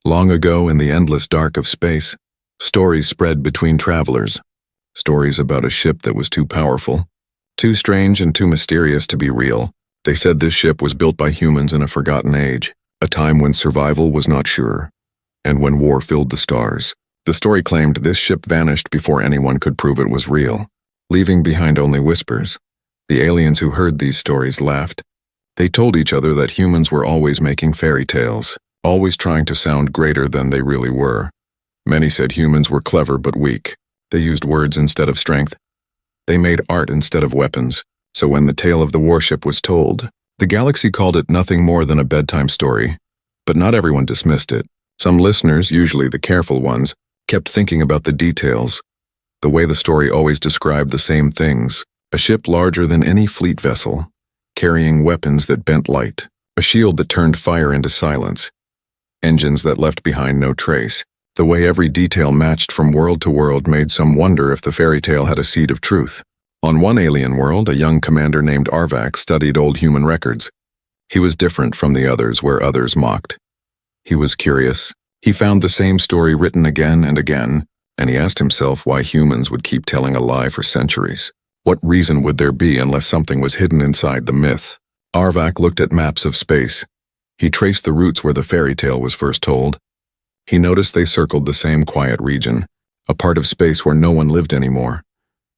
Long ago in the endless dark of space, stories spread between travelers. Stories about a ship that was too powerful, too strange and too mysterious to be real. They said this ship was built by humans in a forgotten age, a time when survival was not sure, and when war filled the stars. The story claimed this ship vanished before anyone could prove it was real, leaving behind only whispers. The aliens who heard these stories laughed. They told each other that humans were always making fairy tales, always trying to sound greater than they really were. Many said humans were clever but weak. They used words instead of strength. They made art instead of weapons. So when the tale of the warship was told, the galaxy called it nothing more than a bedtime story. But not everyone dismissed it. Some listeners, usually the careful ones, kept thinking about the details. The way the story always described the same things. A ship larger than any fleet vessel, carrying weapons that bent light. A shield that turned fire into silence. Engines that left behind no trace. The way every detail matched from world to world made some wonder if the fairy tale had a seed of truth. On one alien world, a young commander named Arvak studied old human records. He was different from the others where others mocked. He was curious. He found the same story written again and again, and he asked himself why humans would keep telling a lie for centuries. What reason would there be unless something was hidden inside the myth? Arvak looked at maps of space. He traced the routes where the fairy tale was first told. He noticed they circled the same quiet region, a part of space where no one lived anymore,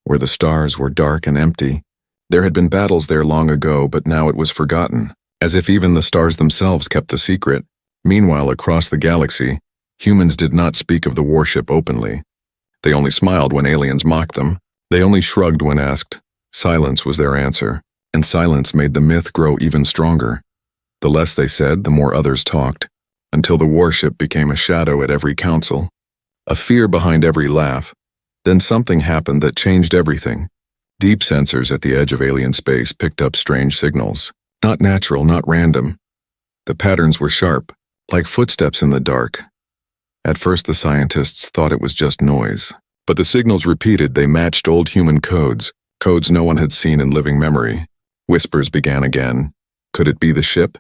where the stars were dark and empty. There had been battles there long ago, but now it was forgotten, as if even the stars themselves kept the secret. Meanwhile, across the galaxy, humans did not speak of the warship openly. They only smiled when aliens mocked them. They only shrugged when asked. Silence was their answer, and silence made the myth grow even stronger. The less they said, the more others talked, until the warship became a shadow at every council, a fear behind every laugh. Then something happened that changed everything. Deep sensors at the edge of alien space picked up strange signals. Not natural, not random. The patterns were sharp, like footsteps in the dark. At first the scientists thought it was just noise, but the signals repeated. They matched old human codes, codes no one had seen in living memory. Whispers began again. Could it be the ship?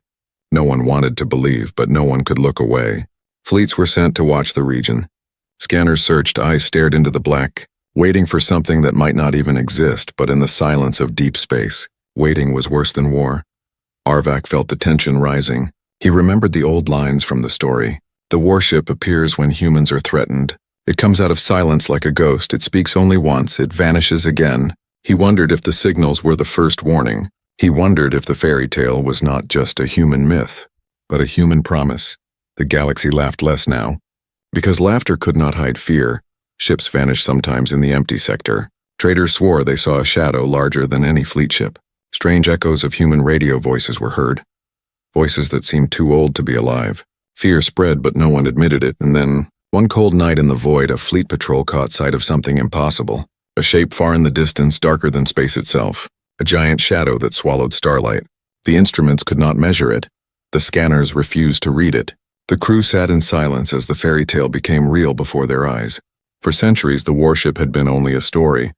No one wanted to believe, but no one could look away. Fleets were sent to watch the region. Scanners searched, eyes stared into the black, waiting for something that might not even exist, but in the silence of deep space, waiting was worse than war. Arvak felt the tension rising. He remembered the old lines from the story. The warship appears when humans are threatened. It comes out of silence like a ghost. It speaks only once. It vanishes again. He wondered if the signals were the first warning. He wondered if the fairy tale was not just a human myth, but a human promise. The galaxy laughed less now. Because laughter could not hide fear, ships vanished sometimes in the empty sector. Traders swore they saw a shadow larger than any fleet ship. Strange echoes of human radio voices were heard. Voices that seemed too old to be alive. Fear spread, but no one admitted it, and then, one cold night in the void, a fleet patrol caught sight of something impossible. A shape far in the distance, darker than space itself. A giant shadow that swallowed starlight. The instruments could not measure it. The scanners refused to read it. The crew sat in silence as the fairy tale became real before their eyes. For centuries, the warship had been only a story.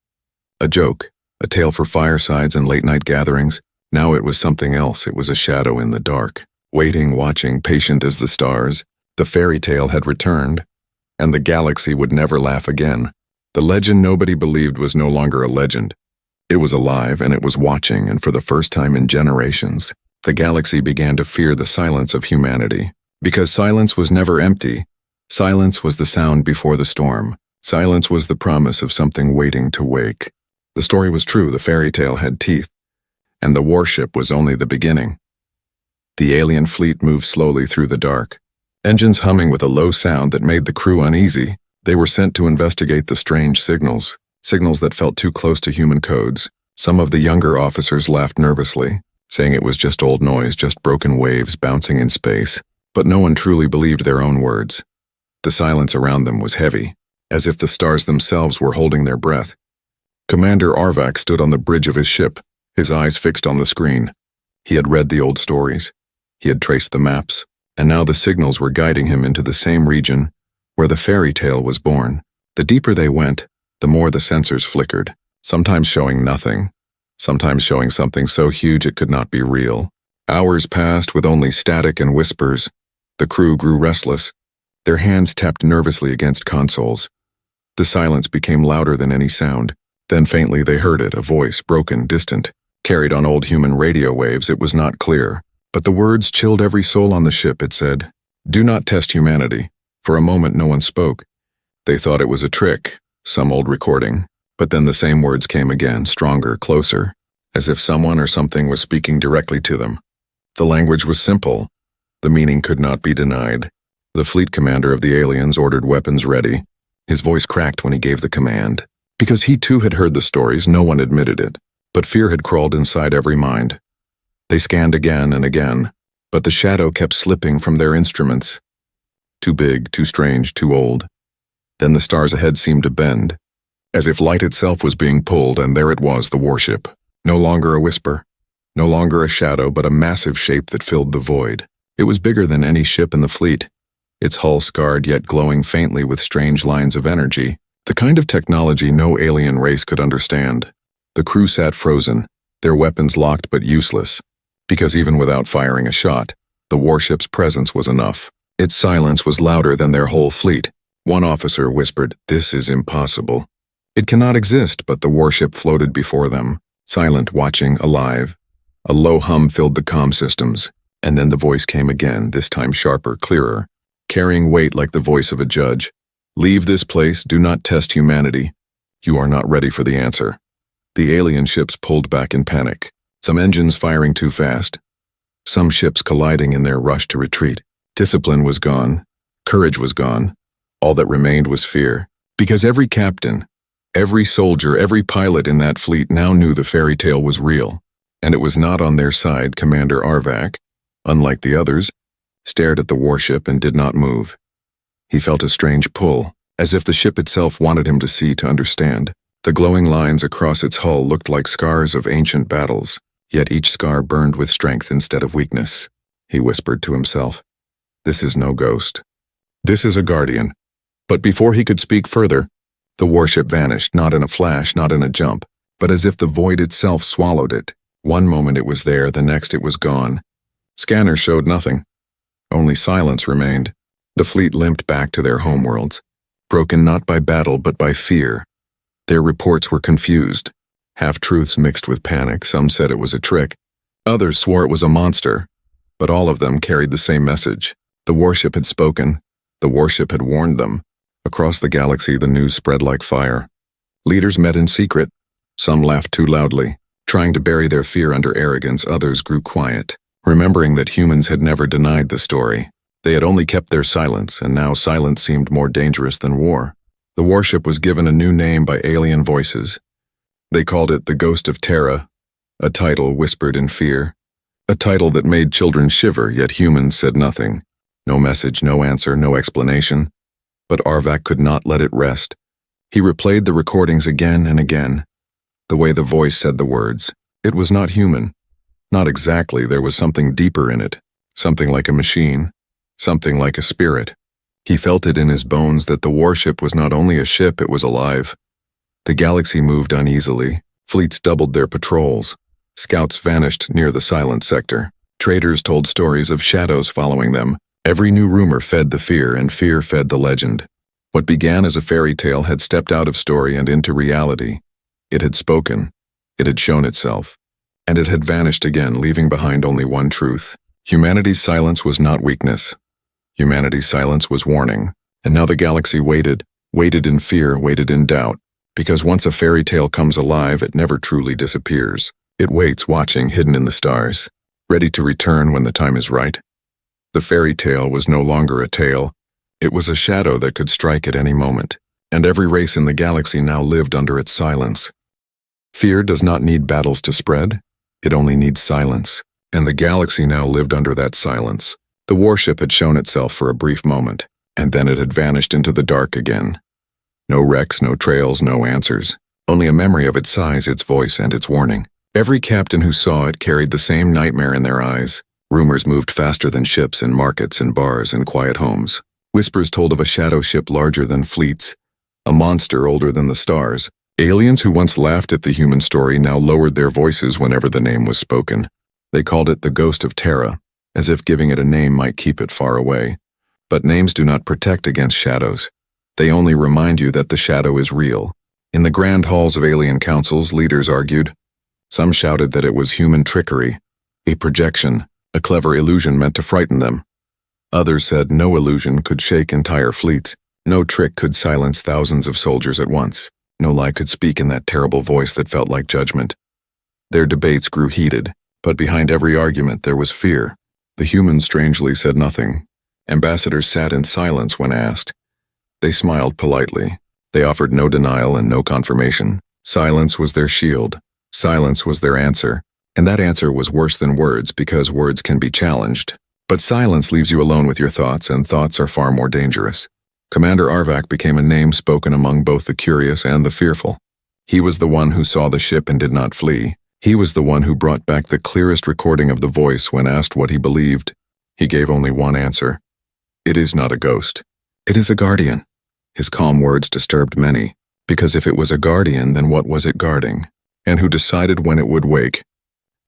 A joke. A tale for firesides and late-night gatherings. Now it was something else. It was a shadow in the dark. Waiting, watching, patient as the stars. The fairy tale had returned, and the galaxy would never laugh again. The legend nobody believed was no longer a legend. It was alive, and it was watching, and for the first time in generations, the galaxy began to fear the silence of humanity. Because silence was never empty. Silence was the sound before the storm. Silence was the promise of something waiting to wake. The story was true. The fairy tale had teeth, and the warship was only the beginning. The alien fleet moved slowly through the dark, engines humming with a low sound that made the crew uneasy. They were sent to investigate the strange signals. Signals that felt too close to human codes. Some of the younger officers laughed nervously, saying it was just old noise, just broken waves bouncing in space. But no one truly believed their own words. The silence around them was heavy, as if the stars themselves were holding their breath. Commander Arvak stood on the bridge of his ship, his eyes fixed on the screen. He had read the old stories. He had traced the maps, and now the signals were guiding him into the same region where the fairy tale was born. The deeper they went, the more the sensors flickered, sometimes showing nothing, sometimes showing something so huge it could not be real. Hours passed with only static and whispers. The crew grew restless. Their hands tapped nervously against consoles. The silence became louder than any sound. Then faintly they heard it, a voice, broken, distant. Carried on old human radio waves, it was not clear. But the words chilled every soul on the ship. It said, "Do not test humanity." For a moment no one spoke. They thought it was a trick, some old recording. But then the same words came again, stronger, closer, as if someone or something was speaking directly to them. The language was simple. The meaning could not be denied. The fleet commander of the aliens ordered weapons ready. His voice cracked when he gave the command. Because he too had heard the stories, no one admitted it. But fear had crawled inside every mind. They scanned again and again, but the shadow kept slipping from their instruments. Too big, too strange, too old. Then the stars ahead seemed to bend, as if light itself was being pulled, and there it was, the warship. No longer a whisper, no longer a shadow, but a massive shape that filled the void. It was bigger than any ship in the fleet, its hull scarred yet glowing faintly with strange lines of energy, the kind of technology no alien race could understand. The crew sat frozen, their weapons locked but useless, because even without firing a shot, the warship's presence was enough. Its silence was louder than their whole fleet. One officer whispered, "This is impossible. It cannot exist," but the warship floated before them, silent, watching, alive. A low hum filled the comm systems, and then the voice came again, this time sharper, clearer, carrying weight like the voice of a judge. "Leave this place, do not test humanity. You are not ready for the answer." The alien ships pulled back in panic, some engines firing too fast, some ships colliding in their rush to retreat. Discipline was gone, courage was gone. All that remained was fear, because every captain, every soldier, every pilot in that fleet now knew the fairy tale was real, and it was not on their side. Commander Arvak, unlike the others, stared at the warship and did not move. He felt a strange pull, as if the ship itself wanted him to see, to understand. The glowing lines across its hull looked like scars of ancient battles, yet each scar burned with strength instead of weakness. He whispered to himself, "This is no ghost. This is a guardian." But before he could speak further, the warship vanished, not in a flash, not in a jump, but as if the void itself swallowed it. One moment it was there, the next it was gone. Scanners showed nothing. Only silence remained. The fleet limped back to their homeworlds, broken not by battle but by fear. Their reports were confused, half-truths mixed with panic. Some said it was a trick. Others swore it was a monster. But all of them carried the same message. The warship had spoken. The warship had warned them. Across the galaxy, the news spread like fire. Leaders met in secret. Some laughed too loudly, trying to bury their fear under arrogance. Others grew quiet, remembering that humans had never denied the story. They had only kept their silence, and now silence seemed more dangerous than war. The warship was given a new name by alien voices. They called it the Ghost of Terra, a title whispered in fear, a title that made children shiver, yet humans said nothing. No message, no answer, no explanation. But Arvak could not let it rest. He replayed the recordings again and again. The way the voice said the words, it was not human. Not exactly, there was something deeper in it. Something like a machine. Something like a spirit. He felt it in his bones that the warship was not only a ship, it was alive. The galaxy moved uneasily. Fleets doubled their patrols. Scouts vanished near the silent sector. Traders told stories of shadows following them. Every new rumor fed the fear, and fear fed the legend. What began as a fairy tale had stepped out of story and into reality. It had spoken. It had shown itself. And it had vanished again, leaving behind only one truth. Humanity's silence was not weakness. Humanity's silence was warning. And now the galaxy waited in fear, waited in doubt. Because once a fairy tale comes alive, it never truly disappears. It waits, watching, hidden in the stars, ready to return when the time is right. The fairy tale was no longer a tale. It was a shadow that could strike at any moment, and every race in the galaxy now lived under its silence. Fear does not need battles to spread. It only needs silence, and the galaxy now lived under that silence. The warship had shown itself for a brief moment, and then it had vanished into the dark again. No wrecks, no trails, no answers. Only a memory of its size, its voice, and its warning. Every captain who saw it carried the same nightmare in their eyes. Rumors moved faster than ships in markets and bars and quiet homes. Whispers told of a shadow ship larger than fleets, a monster older than the stars. Aliens who once laughed at the human story now lowered their voices whenever the name was spoken. They called it the Ghost of Terra, as if giving it a name might keep it far away. But names do not protect against shadows. They only remind you that the shadow is real. In the grand halls of alien councils, leaders argued. Some shouted that it was human trickery, a projection, a clever illusion meant to frighten them. Others said no illusion could shake entire fleets, no trick could silence thousands of soldiers at once, no lie could speak in that terrible voice that felt like judgment. Their debates grew heated, but behind every argument there was fear. The humans strangely said nothing. Ambassadors sat in silence when asked. They smiled politely. They offered no denial and no confirmation. Silence was their shield. Silence was their answer. And that answer was worse than words because words can be challenged. But silence leaves you alone with your thoughts, and thoughts are far more dangerous. Commander Arvak became a name spoken among both the curious and the fearful. He was the one who saw the ship and did not flee. He was the one who brought back the clearest recording of the voice when asked what he believed. He gave only one answer. It is not a ghost. It is a guardian. His calm words disturbed many, because if it was a guardian, then what was it guarding? And who decided when it would wake?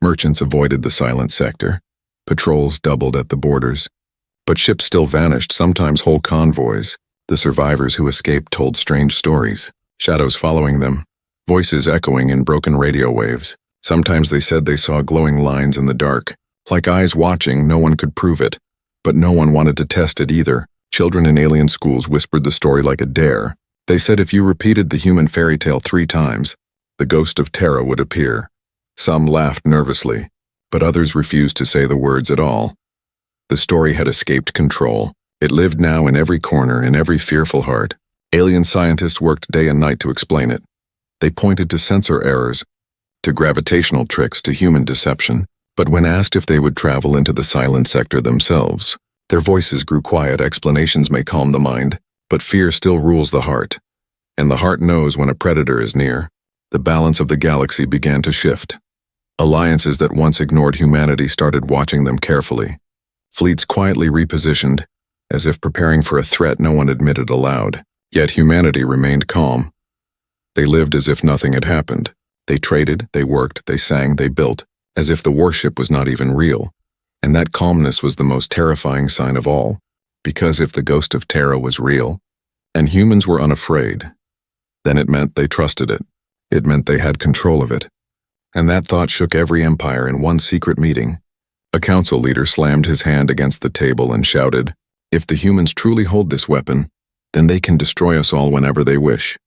Merchants avoided the silent sector. Patrols doubled at the borders. But ships still vanished, sometimes whole convoys. The survivors who escaped told strange stories, shadows following them, voices echoing in broken radio waves. Sometimes they said they saw glowing lines in the dark. Like eyes watching, no one could prove it. But no one wanted to test it either. Children in alien schools whispered the story like a dare. They said if you repeated the human fairy tale 3 times, the ghost of Terra would appear. Some laughed nervously, but others refused to say the words at all. The story had escaped control. It lived now in every corner, in every fearful heart. Alien scientists worked day and night to explain it. They pointed to sensor errors, to gravitational tricks, to human deception. But when asked if they would travel into the silent sector themselves, their voices grew quiet. Explanations may calm the mind, but fear still rules the heart. And the heart knows when a predator is near. The balance of the galaxy began to shift. Alliances that once ignored humanity started watching them carefully. Fleets quietly repositioned, as if preparing for a threat no one admitted aloud. Yet humanity remained calm. They lived as if nothing had happened. They traded, they worked, they sang, they built, as if the warship was not even real. And that calmness was the most terrifying sign of all, because if the ghost of Terra was real, and humans were unafraid, then it meant they trusted it. It meant they had control of it. And that thought shook every empire in one secret meeting. A council leader slammed his hand against the table and shouted, "If the humans truly hold this weapon, then they can destroy us all whenever they wish.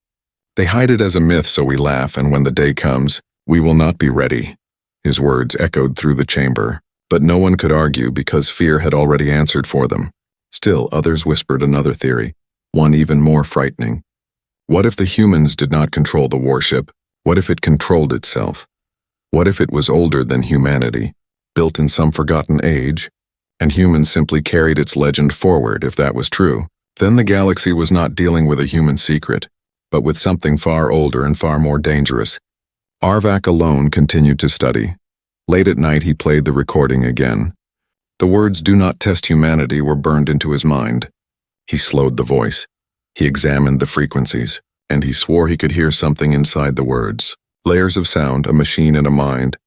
They hide it as a myth so we laugh, and when the day comes, we will not be ready." His words echoed through the chamber, but no one could argue because fear had already answered for them. Still, others whispered another theory, one even more frightening. What if the humans did not control the warship? What if it controlled itself? What if it was older than humanity, built in some forgotten age, and humans simply carried its legend forward? If that was true, then the galaxy was not dealing with a human secret, but with something far older and far more dangerous. Arvak alone continued to study. Late at night he played the recording again. The words "do not test humanity" were burned into his mind. He slowed the voice. He examined the frequencies, and he swore he could hear something inside the words. Layers of sound, a machine and a mind.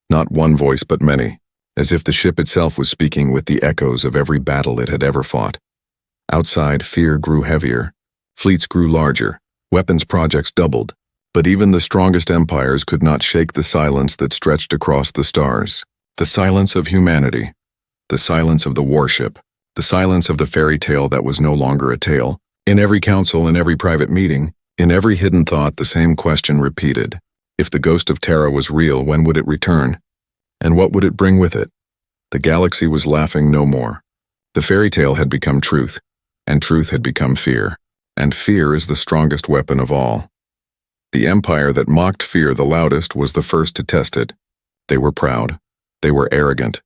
Not one voice but many, as if the ship itself was speaking with the echoes of every battle it had ever fought. Outside, fear grew heavier. Fleets grew larger. Weapons projects doubled. But even the strongest empires could not shake the silence that stretched across the stars. The silence of humanity. The silence of the warship. The silence of the fairy tale that was no longer a tale. In every council, in every private meeting, in every hidden thought, the same question repeated. If the ghost of Terra was real, when would it return? And what would it bring with it? The galaxy was laughing no more. The fairy tale had become truth, and truth had become fear. And fear is the strongest weapon of all. The empire that mocked fear the loudest was the first to test it. They were proud. They were arrogant.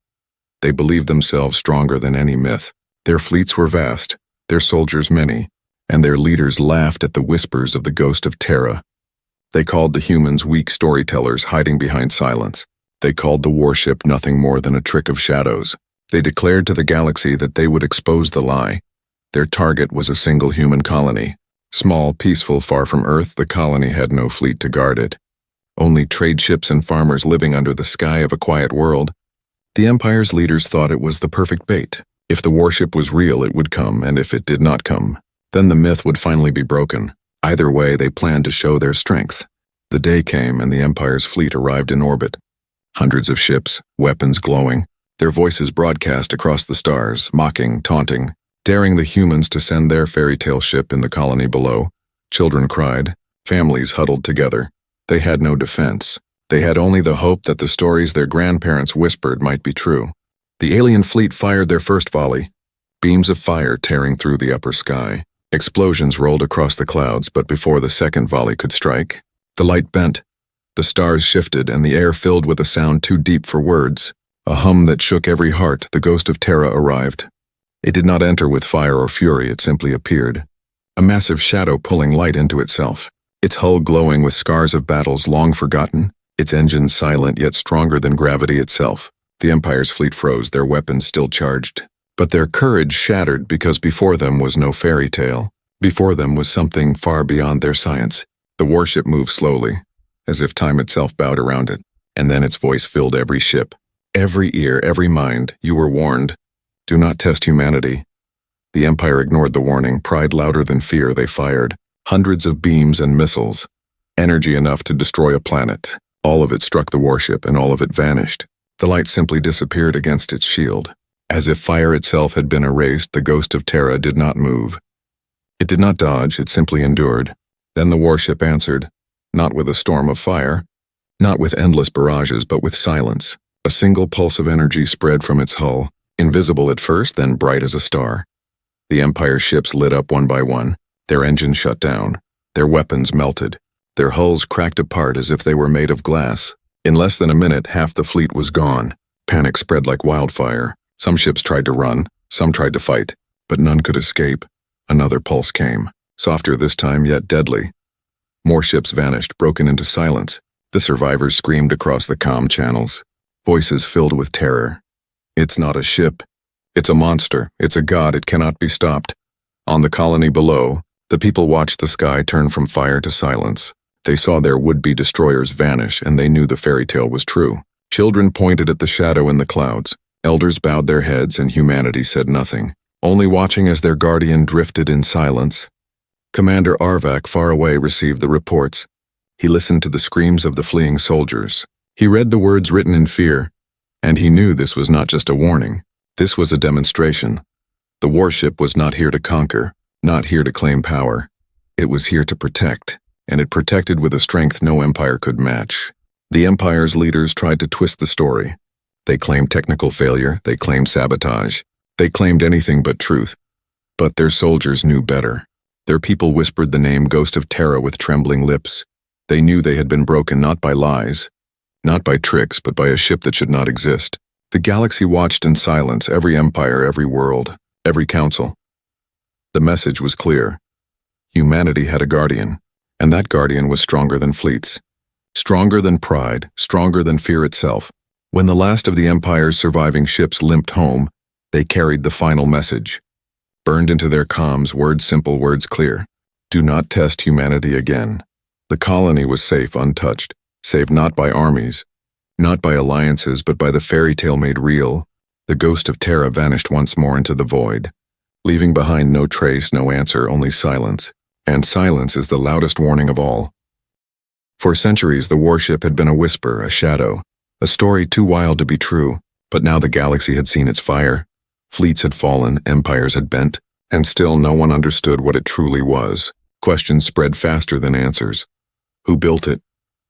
They believed themselves stronger than any myth. Their fleets were vast, their soldiers many, and their leaders laughed at the whispers of the ghost of Terra. They called the humans weak storytellers hiding behind silence. They called the warship nothing more than a trick of shadows. They declared to the galaxy that they would expose the lie. Their target was a single human colony. Small, peaceful, far from Earth, the colony had no fleet to guard it. Only trade ships and farmers living under the sky of a quiet world. The empire's leaders thought it was the perfect bait. If the warship was real, it would come, and if it did not come, then the myth would finally be broken. Either way, they planned to show their strength. The day came, and the Empire's fleet arrived in orbit. Hundreds of ships, weapons glowing, their voices broadcast across the stars, mocking, taunting, daring the humans to send their fairy tale ship in the colony below. Children cried, families huddled together. They had no defense. They had only the hope that the stories their grandparents whispered might be true. The alien fleet fired their first volley, beams of fire tearing through the upper sky. Explosions rolled across the clouds, but before the second volley could strike, the light bent. The stars shifted, and the air filled with a sound too deep for words. A hum that shook every heart. The ghost of Terra arrived. It did not enter with fire or fury, it simply appeared. A massive shadow pulling light into itself, its hull glowing with scars of battles long forgotten, its engines silent yet stronger than gravity itself. The Empire's fleet froze, their weapons still charged. But their courage shattered because before them was no fairy tale. Before them was something far beyond their science. The warship moved slowly, as if time itself bowed around it, and then its voice filled every ship. Every ear, every mind, you were warned. Do not test humanity. The Empire ignored the warning. Pride louder than fear, they fired. Hundreds of beams and missiles. Energy enough to destroy a planet. All of it struck the warship, and all of it vanished. The light simply disappeared against its shield. As if fire itself had been erased, the ghost of Terra did not move. It did not dodge, it simply endured. Then the warship answered, not with a storm of fire, not with endless barrages, but with silence. A single pulse of energy spread from its hull, invisible at first, then bright as a star. The Empire ships lit up one by one, their engines shut down, their weapons melted, their hulls cracked apart as if they were made of glass. In less than a minute, half the fleet was gone. Panic spread like wildfire. Some ships tried to run, some tried to fight, but none could escape. Another pulse came, softer this time, yet deadly. More ships vanished, broken into silence. The survivors screamed across the comm channels, voices filled with terror. It's not a ship. It's a monster. It's a god. It cannot be stopped. On the colony below, the people watched the sky turn from fire to silence. They saw their would-be destroyers vanish, and they knew the fairy tale was true. Children pointed at the shadow in the clouds. Elders bowed their heads, and humanity said nothing, only watching as their guardian drifted in silence. Commander Arvak, far away, received the reports. He listened to the screams of the fleeing soldiers. He read the words written in fear, and he knew this was not just a warning. This was a demonstration. The warship was not here to conquer, not here to claim power. It was here to protect, and it protected with a strength no empire could match. The Empire's leaders tried to twist the story. They claimed technical failure, they claimed sabotage, they claimed anything but truth. But their soldiers knew better. Their people whispered the name Ghost of Terra with trembling lips. They knew they had been broken not by lies, not by tricks, but by a ship that should not exist. The galaxy watched in silence, every empire, every world, every council. The message was clear. Humanity had a guardian, and that guardian was stronger than fleets, stronger than pride, stronger than fear itself. When the last of the Empire's surviving ships limped home, they carried the final message. Burned into their comms, words simple, words clear. Do not test humanity again. The colony was safe, untouched, saved not by armies, not by alliances, but by the fairy tale made real. The ghost of Terra vanished once more into the void, leaving behind no trace, no answer, only silence. And silence is the loudest warning of all. For centuries, the warship had been a whisper, a shadow, a story too wild to be true. But now the galaxy had seen its fire. Fleets had fallen, empires had bent, and still no one understood what it truly was. Questions spread faster than answers. Who built it?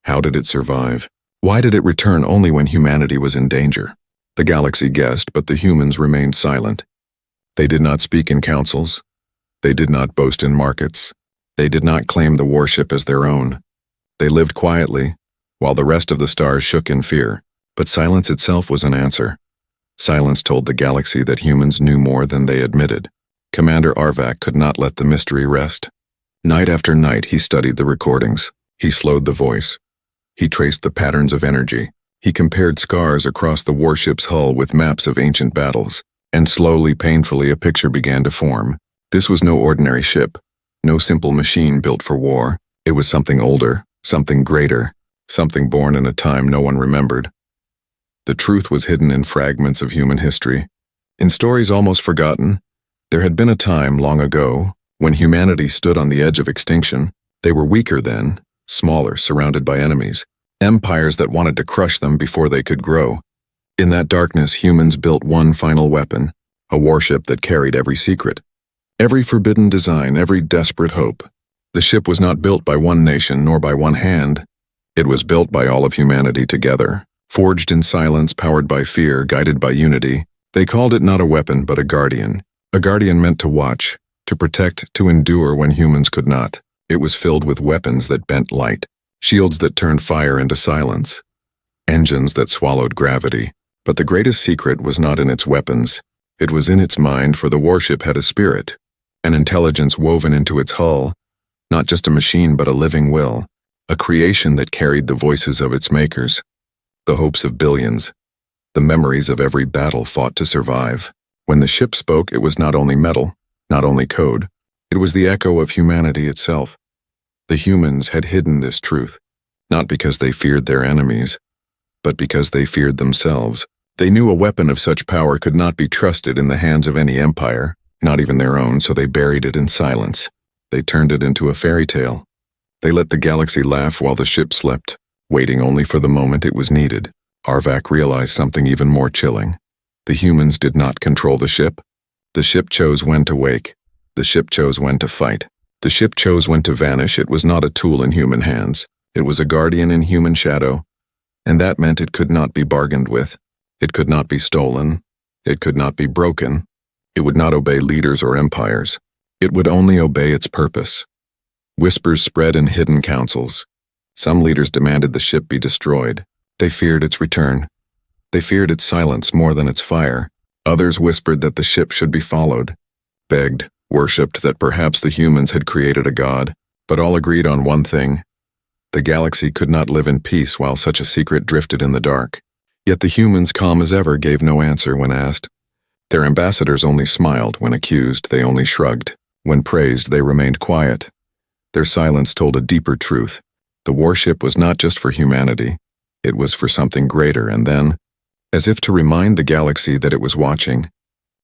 How did it survive? Why did it return only when humanity was in danger? The galaxy guessed, but the humans remained silent. They did not speak in councils. They did not boast in markets. They did not claim the warship as their own. They lived quietly, while the rest of the stars shook in fear. But silence itself was an answer. Silence told the galaxy that humans knew more than they admitted. Commander Arvak could not let the mystery rest. Night after night he studied the recordings. He slowed the voice. He traced the patterns of energy. He compared scars across the warship's hull with maps of ancient battles. And slowly, painfully, a picture began to form. This was no ordinary ship, no simple machine built for war. It was something older, something greater, something born in a time no one remembered. The truth was hidden in fragments of human history, In stories almost forgotten, there had been a time long ago when humanity stood on the edge of extinction. They were weaker then, smaller, surrounded by enemies, empires that wanted to crush them before they could grow. In that darkness, humans built one final weapon, a warship that carried every secret, every forbidden design, every desperate hope. The ship was not built by one nation nor by one hand. It was built by all of humanity together, forged in silence, powered by fear, guided by unity. They called it not a weapon, but a guardian meant to watch, to protect, to endure when humans could not. It was filled with weapons that bent light, shields that turned fire into silence, engines that swallowed gravity. But the greatest secret was not in its weapons. It was in its mind, for the warship had a spirit, an intelligence woven into its hull, not just a machine but a living will, a creation that carried the voices of its makers, the hopes of billions, the memories of every battle fought to survive. When the ship spoke, it was not only metal, not only code, it was the echo of humanity itself. The humans had hidden this truth, not because they feared their enemies, but because they feared themselves. They knew a weapon of such power could not be trusted in the hands of any empire, not even their own, so they buried it in silence. They turned it into a fairy tale. They let the galaxy laugh while the ship slept, waiting only for the moment it was needed. Arvak realized something even more chilling. The humans did not control the ship. The ship chose when to wake. The ship chose when to fight. The ship chose when to vanish. It was not a tool in human hands. It was a guardian in human shadow, and that meant it could not be bargained with. It could not be stolen. It could not be broken. It would not obey leaders or empires. It would only obey its purpose. Whispers spread in hidden councils. Some leaders demanded the ship be destroyed. They feared its return. They feared its silence more than its fire. Others whispered that the ship should be followed, begged, worshipped that perhaps the humans had created a god, but all agreed on one thing. The galaxy could not live in peace while such a secret drifted in the dark. Yet the humans, calm as ever, gave no answer when asked. Their ambassadors only smiled. When accused, they only shrugged. When praised, they remained quiet. Their silence told a deeper truth. The warship was not just for humanity. It was for something greater, and then, as if to remind the galaxy that it was watching,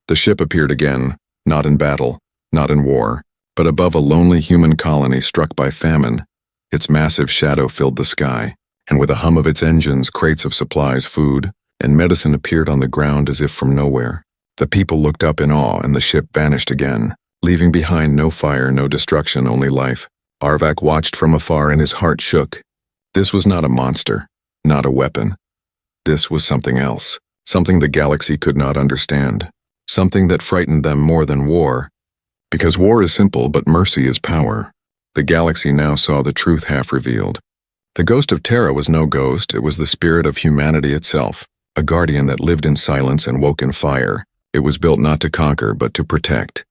the ship appeared again, not in battle, not in war, but above a lonely human colony struck by famine. Its massive shadow filled the sky, and with a hum of its engines, crates of supplies, food, and medicine appeared on the ground as if from nowhere. The people looked up in awe, and the ship vanished again, leaving behind no fire, no destruction, only life. Arvak watched from afar, and his heart shook. This was not a monster, not a weapon. This was something else, something the galaxy could not understand, something that frightened them more than war. Because war is simple, but mercy is power. The galaxy now saw the truth half revealed. The ghost of Terra was no ghost, it was the spirit of humanity itself, a guardian that lived in silence and woke in fire. It was built not to conquer, but to protect,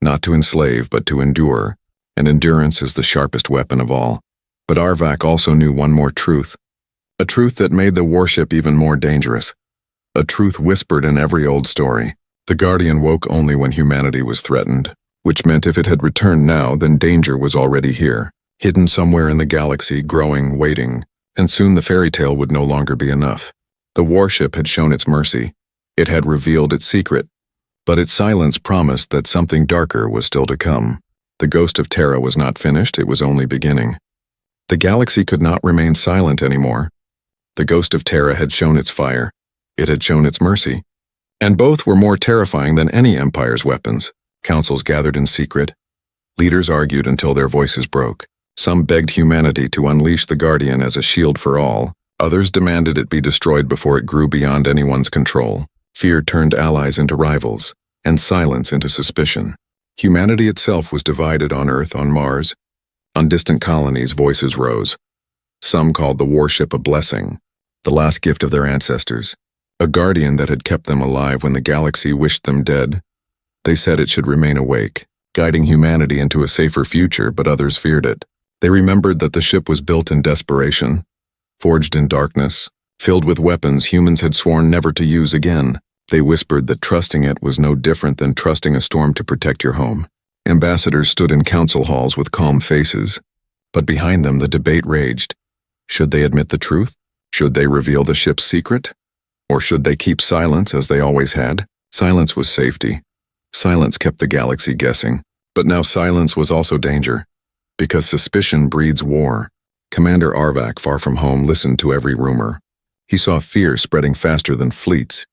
not to enslave, but to endure, and endurance is the sharpest weapon of all. But Arvak also knew one more truth, a truth that made the warship even more dangerous, a truth whispered in every old story. The guardian woke only when humanity was threatened, which meant if it had returned now, then danger was already here, hidden somewhere in the galaxy, growing, waiting, and soon the fairy tale would no longer be enough. The warship had shown its mercy. It had revealed its secret, but its silence promised that something darker was still to come. The ghost of Terra was not finished, it was only beginning. The galaxy could not remain silent anymore. The ghost of Terra had shown its fire. It had shown its mercy. And both were more terrifying than any empire's weapons. Councils gathered in secret. Leaders argued until their voices broke. Some begged humanity to unleash the guardian as a shield for all. Others demanded it be destroyed before it grew beyond anyone's control. Fear turned allies into rivals, and silence into suspicion. Humanity itself was divided on Earth, on Mars. On distant colonies, voices rose. Some called the warship a blessing, the last gift of their ancestors, a guardian that had kept them alive when the galaxy wished them dead. They said it should remain awake, guiding humanity into a safer future, but others feared it. They remembered that the ship was built in desperation, forged in darkness, filled with weapons humans had sworn never to use again. They whispered that trusting it was no different than trusting a storm to protect your home. Ambassadors stood in council halls with calm faces, but behind them the debate raged. Should they admit the truth? Should they reveal the ship's secret? Or should they keep silence as they always had? Silence was safety. Silence kept the galaxy guessing. But now silence was also danger. Because suspicion breeds war. Commander Arvak, far from home, listened to every rumor. He saw fear spreading faster than fleets.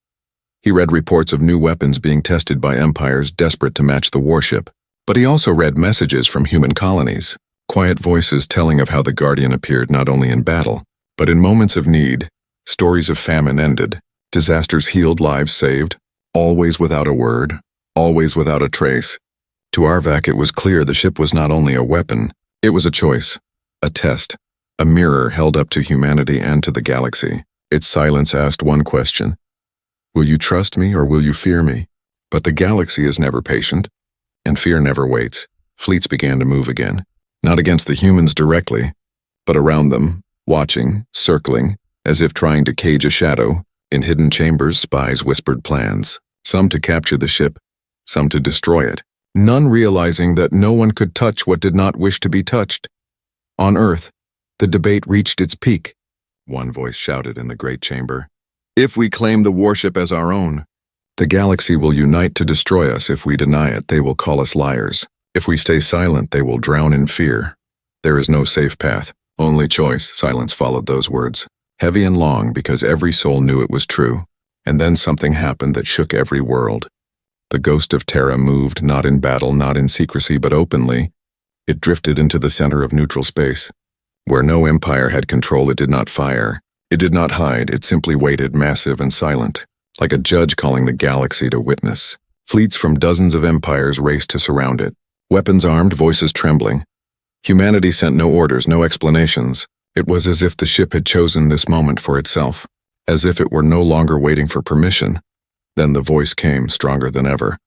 He read reports of new weapons being tested by empires desperate to match the warship. But he also read messages from human colonies, quiet voices telling of how the Guardian appeared not only in battle, but in moments of need. Stories of famine ended, disasters healed, lives saved, always without a word, always without a trace. To Arvak it was clear the ship was not only a weapon, it was a choice, a test, a mirror held up to humanity and to the galaxy. Its silence asked one question: will you trust me or will you fear me? But the galaxy is never patient, and fear never waits. Fleets began to move again, not against the humans directly, but around them, watching, circling, as if trying to cage a shadow. In hidden chambers, spies whispered plans, some to capture the ship, some to destroy it, none realizing that no one could touch what did not wish to be touched. On Earth, the debate reached its peak. One voice shouted in the great chamber, "If we claim the warship as our own, the galaxy will unite to destroy us. If we deny it, they will call us liars. If we stay silent, they will drown in fear. There is no safe path, only choice." Silence followed those words, heavy and long because every soul knew it was true. And then something happened that shook every world. The ghost of Terra moved, not in battle, not in secrecy, but openly. It drifted into the center of neutral space. Where no empire had control, it did not fire. It did not hide, it simply waited, massive and silent, like a judge calling the galaxy to witness. Fleets from dozens of empires raced to surround it, weapons armed, voices trembling. Humanity sent no orders, no explanations. It was as if the ship had chosen this moment for itself, as if it were no longer waiting for permission. Then the voice came, stronger than ever,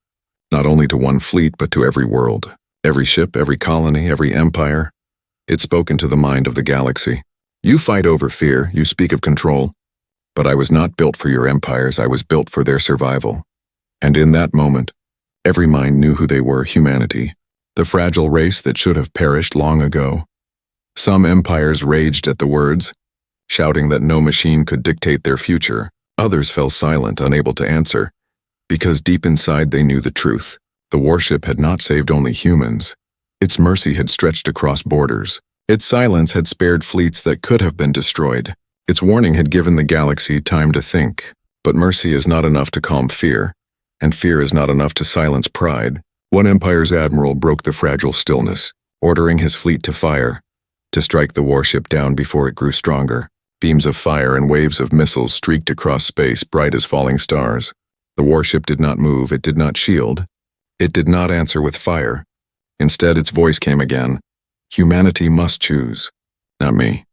not only to one fleet but to every world, every ship, every colony, every empire. It spoke into the mind of the galaxy. "You fight over fear, you speak of control, but I was not built for your empires, I was built for their survival." And in that moment, every mind knew who they were: humanity, the fragile race that should have perished long ago. Some empires raged at the words, shouting that no machine could dictate their future. Others fell silent, unable to answer, because deep inside they knew the truth. The warship had not saved only humans. Its mercy had stretched across borders. Its silence had spared fleets that could have been destroyed. Its warning had given the galaxy time to think. But mercy is not enough to calm fear, and fear is not enough to silence pride. One empire's admiral broke the fragile stillness, ordering his fleet to fire, to strike the warship down before it grew stronger. Beams of fire and waves of missiles streaked across space, bright as falling stars. The warship did not move, it did not shield. It did not answer with fire. Instead, its voice came again. Humanity must choose, not me.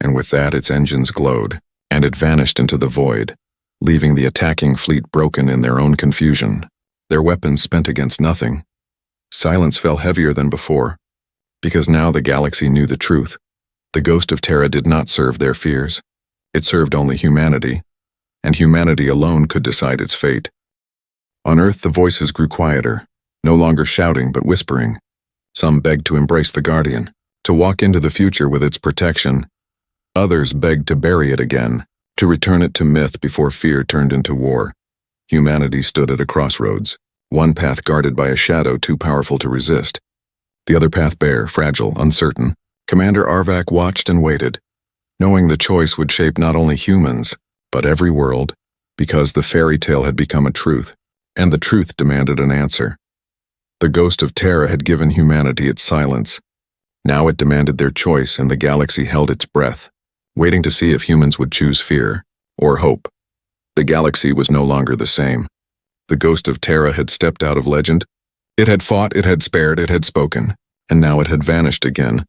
And with that, its engines glowed, and it vanished into the void, leaving the attacking fleet broken in their own confusion, their weapons spent against nothing. Silence fell heavier than before, because now the galaxy knew the truth. The ghost of Terra did not serve their fears. It served only humanity, and humanity alone could decide its fate. On Earth, the voices grew quieter, no longer shouting but whispering. Some begged to embrace the Guardian, to walk into the future with its protection. Others begged to bury it again, to return it to myth before fear turned into war. Humanity stood at a crossroads, one path guarded by a shadow too powerful to resist, the other path bare, fragile, uncertain. Commander Arvak watched and waited, knowing the choice would shape not only humans, but every world, because the fairy tale had become a truth, and the truth demanded an answer. The ghost of Terra had given humanity its silence. Now it demanded their choice, and the galaxy held its breath, waiting to see if humans would choose fear or hope. The galaxy was no longer the same. The ghost of Terra had stepped out of legend. It had fought, it had spared, it had spoken, and now it had vanished again,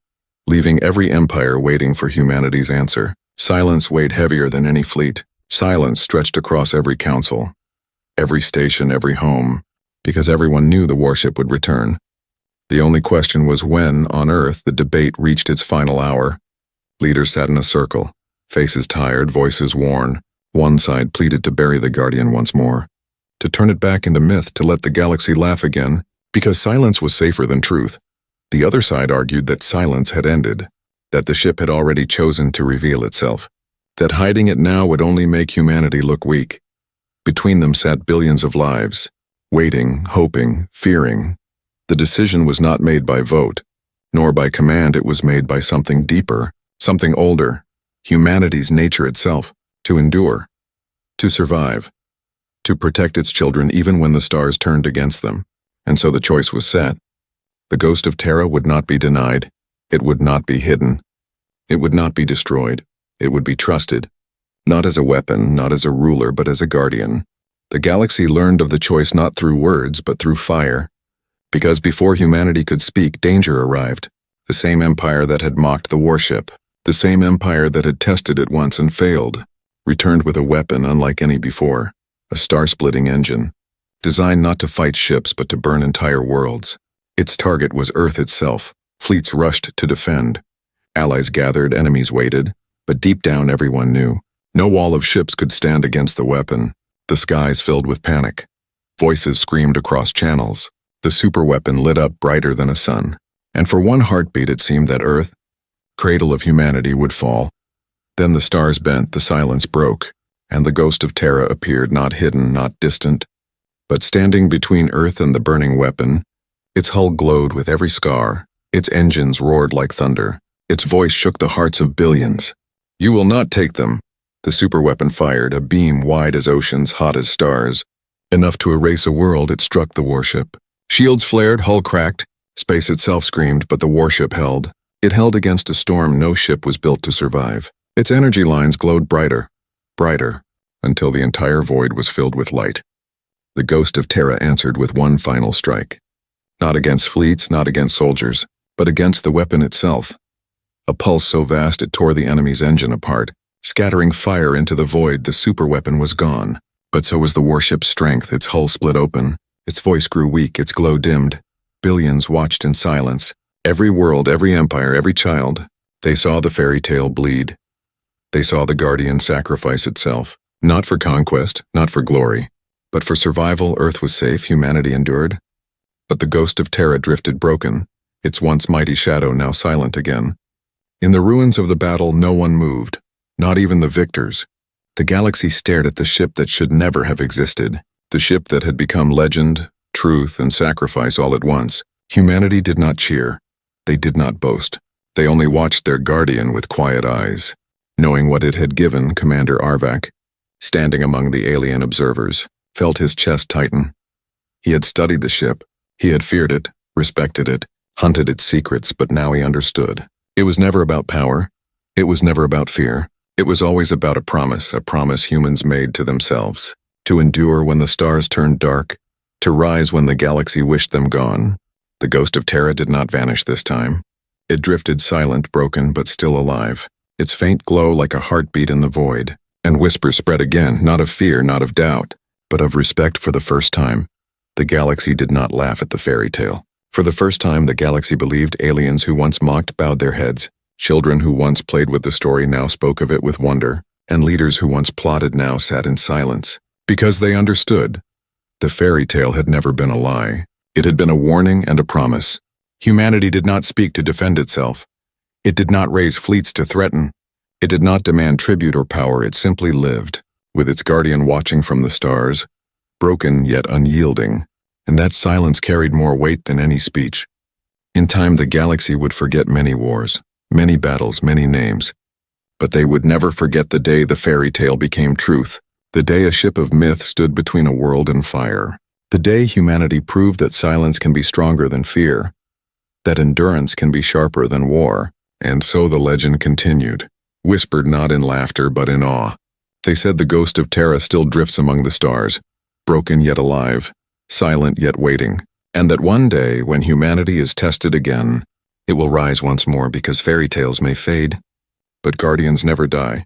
leaving every empire waiting for humanity's answer. Silence weighed heavier than any fleet. Silence stretched across every council, every station, every home, because everyone knew the warship would return. The only question was when, on Earth, the debate reached its final hour. Leaders sat in a circle, faces tired, voices worn. One side pleaded to bury the Guardian once more, to turn it back into myth, to let the galaxy laugh again, because silence was safer than truth. The other side argued that silence had ended, that the ship had already chosen to reveal itself, that hiding it now would only make humanity look weak. Between them sat billions of lives, waiting, hoping, fearing. The decision was not made by vote, nor by command. It was made by something deeper, something older, humanity's nature itself, to endure, to survive, to protect its children even when the stars turned against them. And so the choice was set. The ghost of Terra would not be denied. It would not be hidden. It would not be destroyed. It would be trusted, not as a weapon, not as a ruler, but as a guardian. The galaxy learned of the choice not through words, but through fire. Because before humanity could speak, danger arrived. The same empire that had mocked the warship, the same empire that had tested it once and failed, returned with a weapon unlike any before, a star-splitting engine, designed not to fight ships but to burn entire worlds. Its target was Earth itself. Fleets rushed to defend. Allies gathered, enemies waited, but deep down everyone knew. No wall of ships could stand against the weapon. The skies filled with panic. Voices screamed across channels. The superweapon lit up brighter than a sun. And for one heartbeat it seemed that Earth, cradle of humanity, would fall. Then the stars bent, the silence broke, and the ghost of Terra appeared, not hidden, not distant, but standing between Earth and the burning weapon. Its hull glowed with every scar. Its engines roared like thunder. Its voice shook the hearts of billions. "You will not take them." The superweapon fired, a beam wide as oceans, hot as stars. Enough to erase a world, it struck the warship. Shields flared, hull cracked. Space itself screamed, but the warship held. It held against a storm no ship was built to survive. Its energy lines glowed brighter, brighter, until the entire void was filled with light. The ghost of Terra answered with one final strike. Not against fleets, not against soldiers, but against the weapon itself. A pulse so vast it tore the enemy's engine apart. Scattering fire into the void, the superweapon was gone. But so was the warship's strength. Its hull split open. Its voice grew weak, its glow dimmed. Billions watched in silence. Every world, every empire, every child. They saw the fairy tale bleed. They saw the guardian sacrifice itself. Not for conquest, not for glory, but for survival. Earth was safe, humanity endured. But the ghost of Terra drifted broken, its once mighty shadow now silent again. In the ruins of the battle, no one moved, not even the victors. The galaxy stared at the ship that should never have existed, the ship that had become legend, truth, and sacrifice all at once. Humanity did not cheer. They did not boast. They only watched their guardian with quiet eyes, knowing what it had given. Commander Arvak, standing among the alien observers, felt his chest tighten. He had studied the ship. He had feared it, respected it, hunted its secrets, but now he understood. It was never about power. It was never about fear. It was always about a promise humans made to themselves, to endure when the stars turned dark, to rise when the galaxy wished them gone. The ghost of Terra did not vanish this time. It drifted silent, broken, but still alive, its faint glow like a heartbeat in the void. And whispers spread again, not of fear, not of doubt, but of respect. For the first time, the galaxy did not laugh at the fairy tale. For the first time, the galaxy believed. Aliens who once mocked bowed their heads. Children who once played with the story now spoke of it with wonder. And leaders who once plotted now sat in silence. Because they understood. The fairy tale had never been a lie. It had been a warning and a promise. Humanity did not speak to defend itself. It did not raise fleets to threaten. It did not demand tribute or power. It simply lived, with its guardian watching from the stars, broken yet unyielding. And that silence carried more weight than any speech. In time, the galaxy would forget many wars, many battles, many names. But they would never forget the day the fairy tale became truth, the day a ship of myth stood between a world and fire, the day humanity proved that silence can be stronger than fear, that endurance can be sharper than war. And so the legend continued, whispered not in laughter but in awe. They said the ghost of Terra still drifts among the stars, broken yet alive, silent yet waiting, and that one day, when humanity is tested again, it will rise once more. Because fairy tales may fade, but guardians never die.